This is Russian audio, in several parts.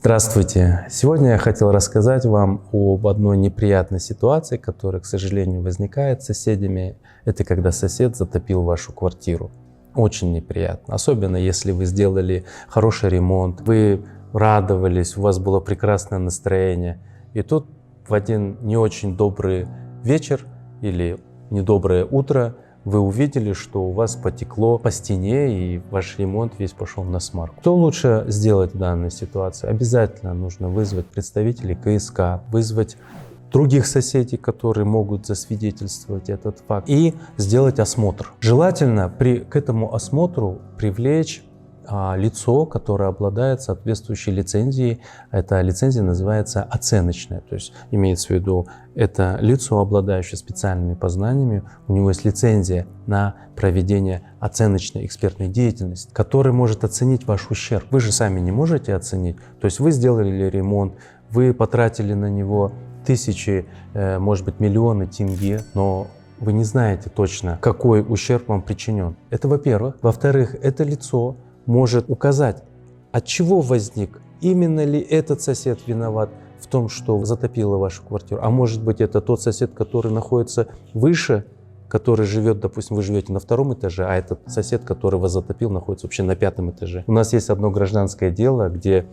Здравствуйте! Сегодня я хотел рассказать вам об одной неприятной ситуации, которая, к сожалению, возникает с соседями. Это когда сосед затопил вашу квартиру. Очень неприятно, особенно если вы сделали хороший ремонт, вы радовались, у вас было прекрасное настроение. И тут в один не очень добрый вечер или недоброе утро вы увидели, что у вас потекло по стене и ваш ремонт весь пошел насмарку. Что лучше сделать в данной ситуации? Обязательно нужно вызвать представителей КСК, вызвать других соседей, которые могут засвидетельствовать этот факт, и сделать осмотр. Желательно к этому осмотру привлечь лицо, которое обладает соответствующей лицензией. Эта лицензия называется оценочная, то есть имеется в виду, это лицо, обладающее специальными познаниями, у него есть лицензия на проведение оценочной экспертной деятельности, который может оценить ваш ущерб. Вы же сами не можете оценить, то есть вы сделали ремонт, вы потратили на него тысячи, может быть, миллионы тенге, но вы не знаете точно, какой ущерб вам причинен. Это во-первых. Во-вторых, это лицо может указать, от чего возник, именно ли этот сосед виноват в том, что затопило вашу квартиру, а может быть это тот сосед, который находится выше, который живет, допустим, вы живете на 2-м этаже, а этот сосед, который вас затопил, находится вообще на 5-м этаже. У нас есть одно гражданское дело, где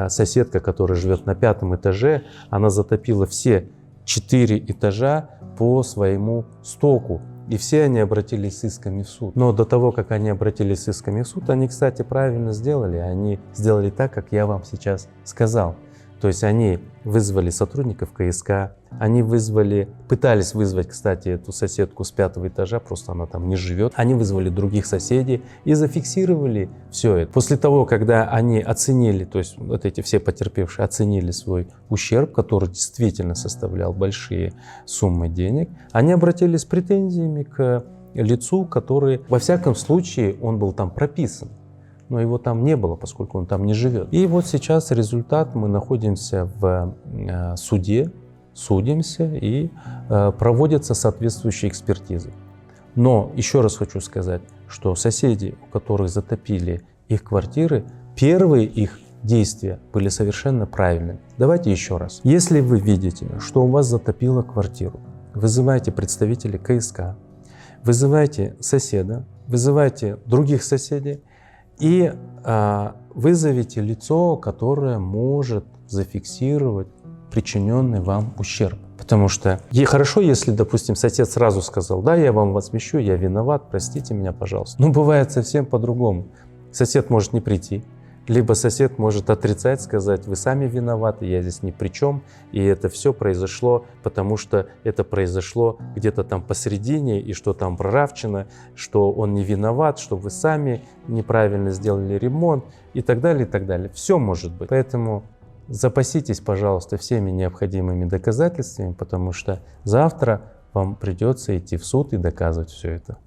соседка, которая живет на 5-м этаже, она затопила все 4 этажа по своему стоку. И все они обратились с исками в суд. Но до того, как они обратились с исками в суд, они, кстати, правильно сделали. Они сделали так, как я вам сейчас сказал. То есть они вызвали сотрудников КСК, они пытались вызвать, кстати, эту соседку с 5-го этажа, просто она там не живет. Они вызвали других соседей и зафиксировали все это. После того, когда они оценили, то есть вот эти все потерпевшие оценили свой ущерб, который действительно составлял большие суммы денег, они обратились с претензиями к лицу, который, во всяком случае, он был там прописан. Но его там не было, поскольку он там не живет. И вот сейчас результат: мы находимся в суде, судимся и проводятся соответствующие экспертизы. Но еще раз хочу сказать, что соседи, у которых затопили их квартиры, первые их действия были совершенно правильными. Давайте еще раз. Если вы видите, что у вас затопило квартиру, вызывайте представителей КСК, вызывайте соседа, вызывайте других соседей, и вызовите лицо, которое может зафиксировать причиненный вам ущерб. Потому что хорошо, если, допустим, сосед сразу сказал: да, я вам возмещу, я виноват, простите меня, пожалуйста. Но бывает совсем по-другому. Сосед может не прийти, либо сосед может отрицать, сказать: вы сами виноваты, я здесь ни при чем, и это все произошло, потому что это произошло где-то там посередине, и что там прорабчено, что он не виноват, что вы сами неправильно сделали ремонт, и так далее, и так далее. Все может быть. Поэтому запаситесь, пожалуйста, всеми необходимыми доказательствами, потому что завтра вам придется идти в суд и доказывать все это.